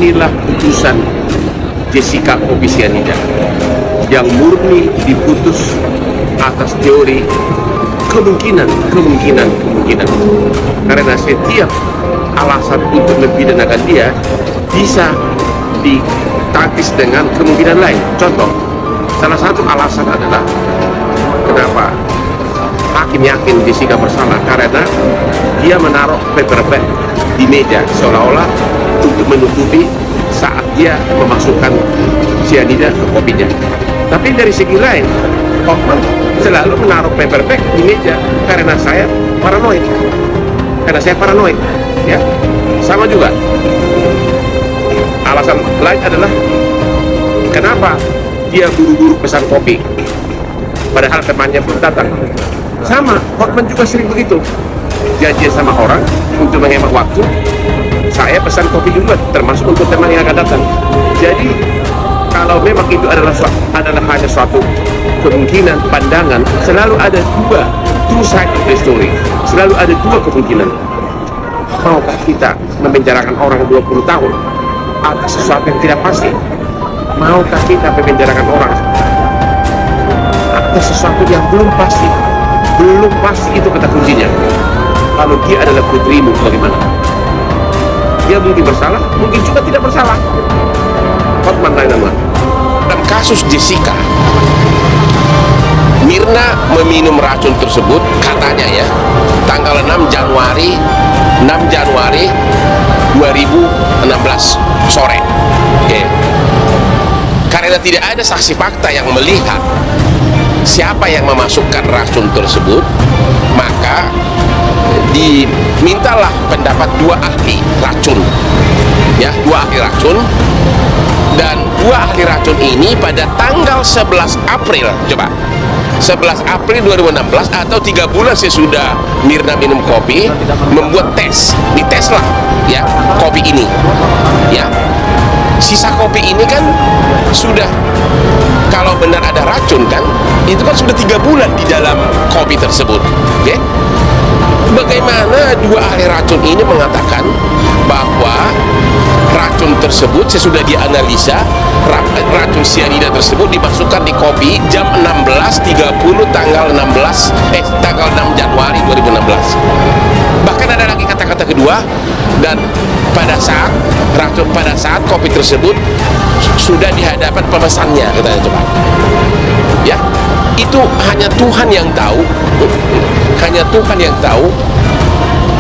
inilah putusan Jessica Kopi Cyanida yang murni diputus atas teori kemungkinan. Karena setiap alasan untuk mempidanakan dia bisa ditangkis dengan kemungkinan lain. Contoh, salah satu alasan adalah kenapa hakim yakin Jessica bersalah, karena dia menaruh paper bag di meja seolah-olah untuk menutupi saat dia memasukkan cyanida ke kopinya. Tapi dari segi lain, Hoffman selalu menaruh paper bag di meja karena saya paranoid. Ya, sama juga. Alasan lain adalah kenapa dia buru-buru pesan kopi, padahal temannya pun datang. Sama, Hoffman juga sering begitu. Janji sama orang untuk menghemat waktu, saya pesan kopi juga, termasuk untuk teman yang akan datang. Jadi kalau memang itu adalah hanya suatu kemungkinan pandangan, selalu ada two side of the story, selalu ada dua kemungkinan. Maukah kita memenjarakan orang 20 tahun atas sesuatu yang tidak pasti? Maukah kita memenjarakan orang atas sesuatu yang belum pasti? Belum pasti itu kata kuncinya. Kalau dia adalah putrimu, bagaimana? Dia mungkin bersalah, mungkin juga tidak bersalah. Hoffman lain-lain. Dalam kasus Jessica, Mirna meminum racun tersebut katanya ya tanggal 6 Januari 2016 sore. Oke. Karena tidak ada saksi fakta yang melihat siapa yang memasukkan racun tersebut, maka dimintalah pendapat dua ahli racun, ya, dua ahli racun. Dan dua ahli racun ini pada tanggal 11 April, coba 11 April 2016 atau 3 bulan sesudah Mirna minum kopi, membuat tes, diteslah ya kopi ini, ya. Sisa kopi ini kan sudah, kalau benar ada racun kan, itu kan sudah 3 bulan di dalam kopi tersebut, oke? Bagaimana dua ahli racun ini mengatakan bahwa racun tersebut sesudah dianalisa, racun cyanida tersebut dimasukkan di kopi jam 16.30 tanggal 6 Januari 2016. Bahkan ada lagi kata-kata kedua, dan pada saat kopi tersebut sudah di hadapan pemesannya, katanya, coba. Ya, itu hanya Tuhan yang tahu. Hanya Tuhan yang tahu.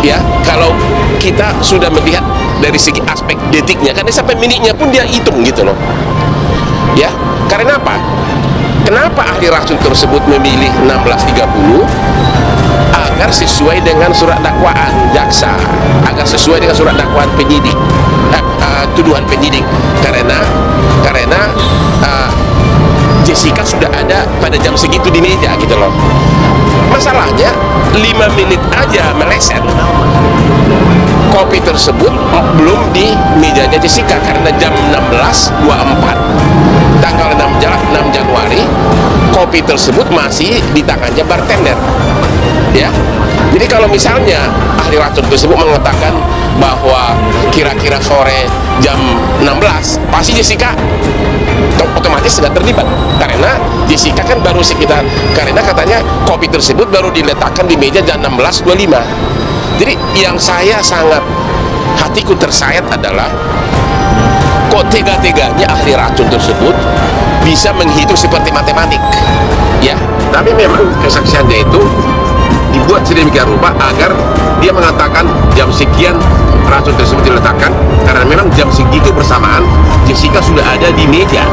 Ya, kalau kita sudah melihat dari segi aspek detiknya, karena sampai menitnya pun dia hitung gitu loh. Ya, karena apa? Kenapa ahli racun tersebut memilih 16.30? Agar sesuai dengan surat dakwaan jaksa, agar sesuai dengan surat dakwaan penyidik, tuduhan penyidik. Karena Jessica sudah ada pada jam segitu di meja gitu loh. Masalahnya 5 menit aja meleset, kopi tersebut belum di mejanya Jessica, karena jam 16.24 tanggal 6 Januari kopi tersebut masih di tangannya bartender, ya. Jadi kalau misalnya ahli racun tersebut mengatakan bahwa kira-kira sore jam 16, pasti Jessica otomatis sudah terlibat, karena Jessica kan baru sekitar, karena katanya kopi tersebut baru diletakkan di meja jam 16.25. Jadi yang saya sangat hatiku tersayat adalah kok tega-teganya ahli racun tersebut bisa menghitung seperti matematik, ya. Tapi memang kesaksiannya itu dibuat sedemikian rupa agar dia mengatakan jam sekian racun tersebut diletakkan, karena memang jam segitu bersamaan Jessica sudah ada di meja.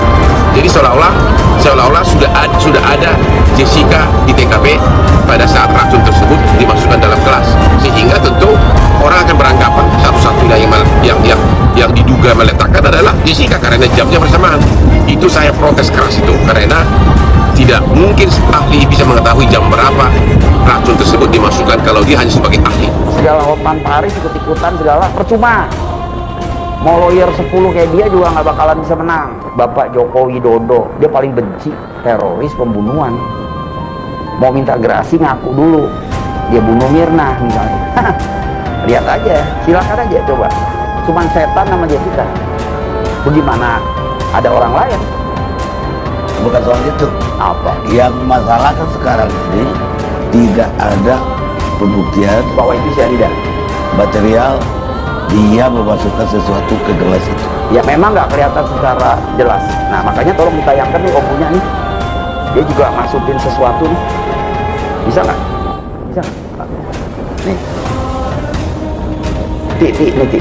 Jadi seolah-olah sudah ada Jessica di TKP pada saat racun tersebut dimasukkan dalam gelas, sehingga tentu orang akan beranggapan satu-satunya yang diduga meletakkan adalah Jessica karena jamnya bersamaan. Itu saya protes keras itu, karena tidak mungkin ahli bisa mengetahui jam berapa racun tersebut dimasukkan kalau dia hanya sebagai ahli. Segala Hotman Paris ikut-ikutan segala percuma. Mau lawyer 10 kayak dia juga nggak bakalan bisa menang. Bapak Joko Widodo, dia paling benci teroris, pembunuhan. Mau minta gerasi ngaku dulu dia bunuh Mirna misalnya. Lihat aja, silakan aja coba. Cuman setan sama Jessica. Bagaimana ada orang lain? Bukan soal itu. Apa? Yang masalah kan sekarang ini tidak ada pembuktian Bahwa itu cyanida. material dia memasukkan sesuatu ke gelas itu. Ya memang nggak kelihatan secara jelas. Nah makanya tolong ditayangkan nih Om punya nih. Dia juga masukin sesuatu nih. Bisa nggak? Bisa nggak? Nih. Ti.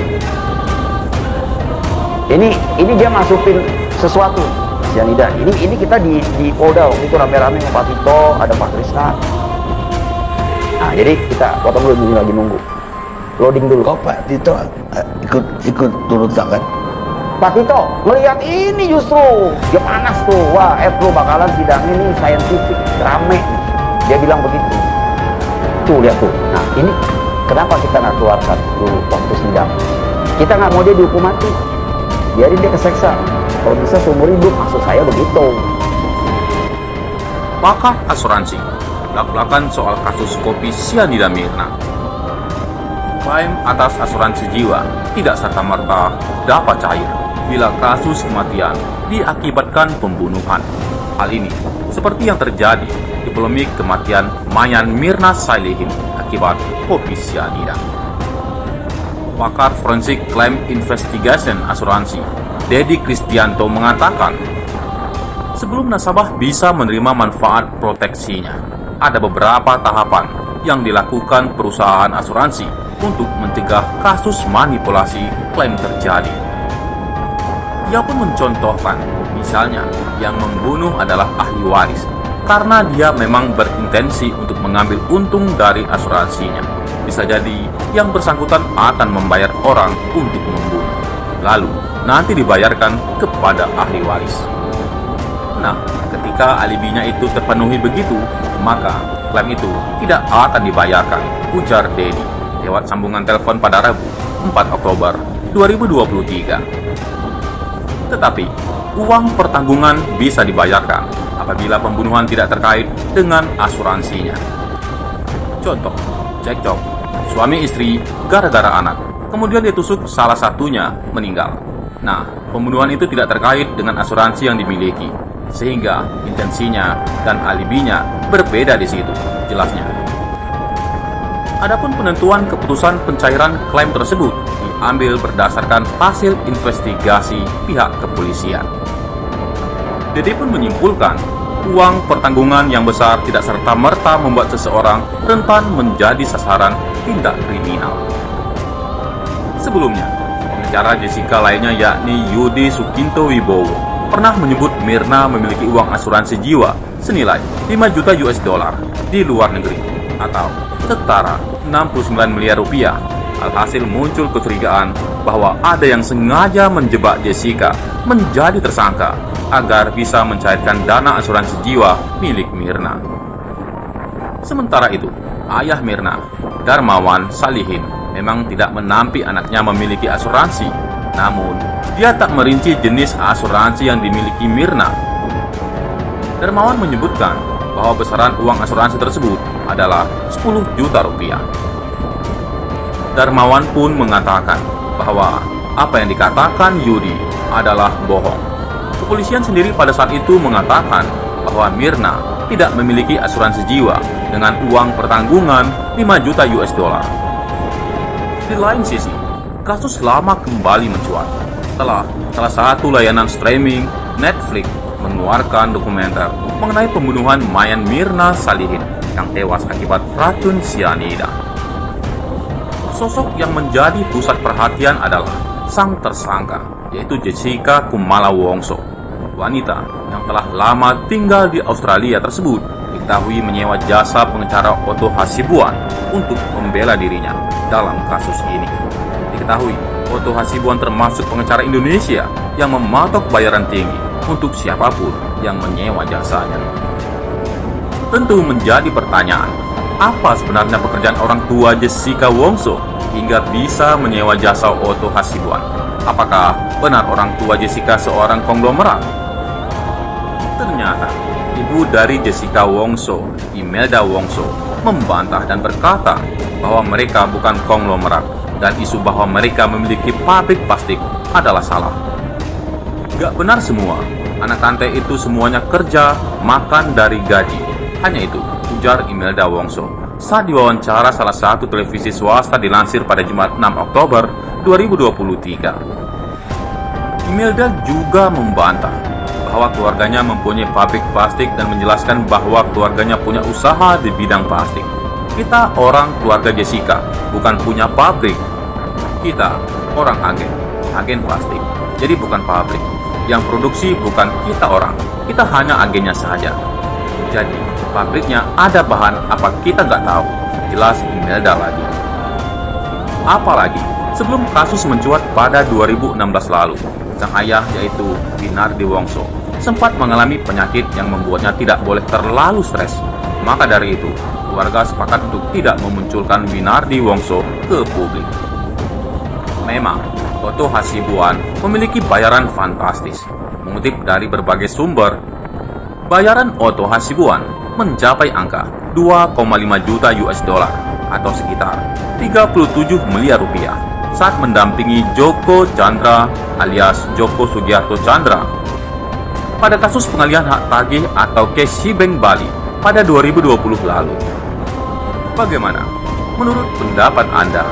Ini dia masukin sesuatu cyanida. Ini kita di Polda waktu itu rame-rame sama Pak Tito, ada Pak Krisna. Nah jadi kita potong dulu, ini lagi nunggu. Loading dulu. Kok Pak Tito ikut turun tangan? Pak Tito ngelihat ini justru dia panas tuh. Wah, lu bakalan sidang ini saintifik rame. Dia bilang begitu. Tuh lihat tuh. Nah ini kenapa kita nggak keluarkan dulu waktu sidang? Kita nggak mau dia dihukum mati. Biarin dia keseksa. Kalau bisa seumur hidup, maksud saya begitu. Pakar asuransi belak-belakan soal kasus kopi cyanida Mirna. Klaim atas asuransi jiwa tidak serta-merta dapat cair bila kasus kematian diakibatkan pembunuhan. Hal ini seperti yang terjadi di polemik kematian Mayan Mirna Salihin akibat kopi cyanida. Pakar forensik Claim Investigation Asuransi, Dedi Kristianto mengatakan, sebelum nasabah bisa menerima manfaat proteksinya, ada beberapa tahapan yang dilakukan perusahaan asuransi untuk mencegah kasus manipulasi klaim terjadi. Ia pun mencontohkan, misalnya yang membunuh adalah ahli waris, karena dia memang berintensi untuk mengambil untung dari asuransinya. Bisa jadi yang bersangkutan akan membayar orang untuk membunuh, lalu nanti dibayarkan kepada ahli waris. Nah, ketika alibinya itu terpenuhi begitu, maka klaim itu tidak akan dibayarkan, ujar Dedi lewat sambungan telepon pada Rabu 4 Oktober 2023. Tetapi, uang pertanggungan bisa dibayarkan apabila pembunuhan tidak terkait dengan asuransinya. Contoh, cekcok, suami istri gara-gara anak, kemudian ditusuk salah satunya meninggal. Nah, pembunuhan itu tidak terkait dengan asuransi yang dimiliki, sehingga intensinya dan alibinya berbeda di situ, jelasnya. Adapun penentuan keputusan pencairan klaim tersebut diambil berdasarkan hasil investigasi pihak kepolisian. Dedi pun menyimpulkan, uang pertanggungan yang besar tidak serta-merta membuat seseorang rentan menjadi sasaran tindak kriminal. Sebelumnya, pengacara Jessica lainnya yakni Yudi Sukinto Wibowo pernah menyebut Mirna memiliki uang asuransi jiwa senilai 5 juta US dollar di luar negeri atau setara 69 miliar rupiah. Alhasil muncul kecurigaan bahwa ada yang sengaja menjebak Jessica menjadi tersangka agar bisa mencairkan dana asuransi jiwa milik Mirna. Sementara itu, ayah Mirna, Darmawan Salihin, memang tidak menampik anaknya memiliki asuransi. Namun, dia tak merinci jenis asuransi yang dimiliki Mirna. Darmawan menyebutkan bahwa besaran uang asuransi tersebut adalah 10 juta rupiah. Darmawan pun mengatakan bahwa apa yang dikatakan Yudi adalah bohong. Kepolisian sendiri pada saat itu mengatakan bahwa Mirna tidak memiliki asuransi jiwa dengan uang pertanggungan 5 juta US dollar. Di lain sisi, kasus lama kembali mencuat setelah salah satu layanan streaming, Netflix, mengeluarkan dokumenter mengenai pembunuhan Mayan Mirna Salihin yang tewas akibat racun cyanida. Sosok yang menjadi pusat perhatian adalah sang tersangka, yaitu Jessica Kumala Wongso. Wanita yang telah lama tinggal di Australia tersebut diketahui menyewa jasa pengacara Otto Hasibuan untuk membela dirinya dalam kasus ini. Diketahui, Otto Hasibuan termasuk pengacara Indonesia yang mematok bayaran tinggi untuk siapapun yang menyewa jasanya. Tentu menjadi pertanyaan, apa sebenarnya pekerjaan orang tua Jessica Wongso hingga bisa menyewa jasa Otto Hasibuan? Apakah benar orang tua Jessica seorang konglomerat? Ternyata, ibu dari Jessica Wongso, Imelda Wongso, membantah dan berkata bahwa mereka bukan konglomerat dan isu bahwa mereka memiliki pabrik plastik adalah salah. Gak benar semua. Anak rantai itu semuanya kerja, makan dari gaji. Hanya itu, ujar Imelda Wongso saat diwawancara salah satu televisi swasta dilansir pada Jumat 6 Oktober 2023. Imelda juga membantah bahwa keluarganya mempunyai pabrik plastik dan menjelaskan bahwa keluarganya punya usaha di bidang plastik. Kita orang keluarga Jessica, bukan punya pabrik. Kita orang agen plastik, jadi bukan pabrik. Yang produksi bukan kita orang, kita hanya agennya saja. Jadi, pabriknya ada bahan apa kita nggak tahu, jelas Imelda lagi. Apalagi, sebelum kasus mencuat pada 2016 lalu, sang ayah yaitu Winardi Wongso sempat mengalami penyakit yang membuatnya tidak boleh terlalu stres. Maka dari itu, keluarga sepakat untuk tidak memunculkan Winardi Wongso ke publik. Memang, Oto Hasibuan memiliki bayaran fantastis. Mengutip dari berbagai sumber, bayaran Oto Hasibuan mencapai angka 2,5 juta US dollar atau sekitar 37 miliar rupiah saat mendampingi Joko Chandra alias Joko Sugiarto Chandra pada kasus pengalihan hak tagih atau Cash Bank Bali pada 2020 lalu. Bagaimana menurut pendapat Anda?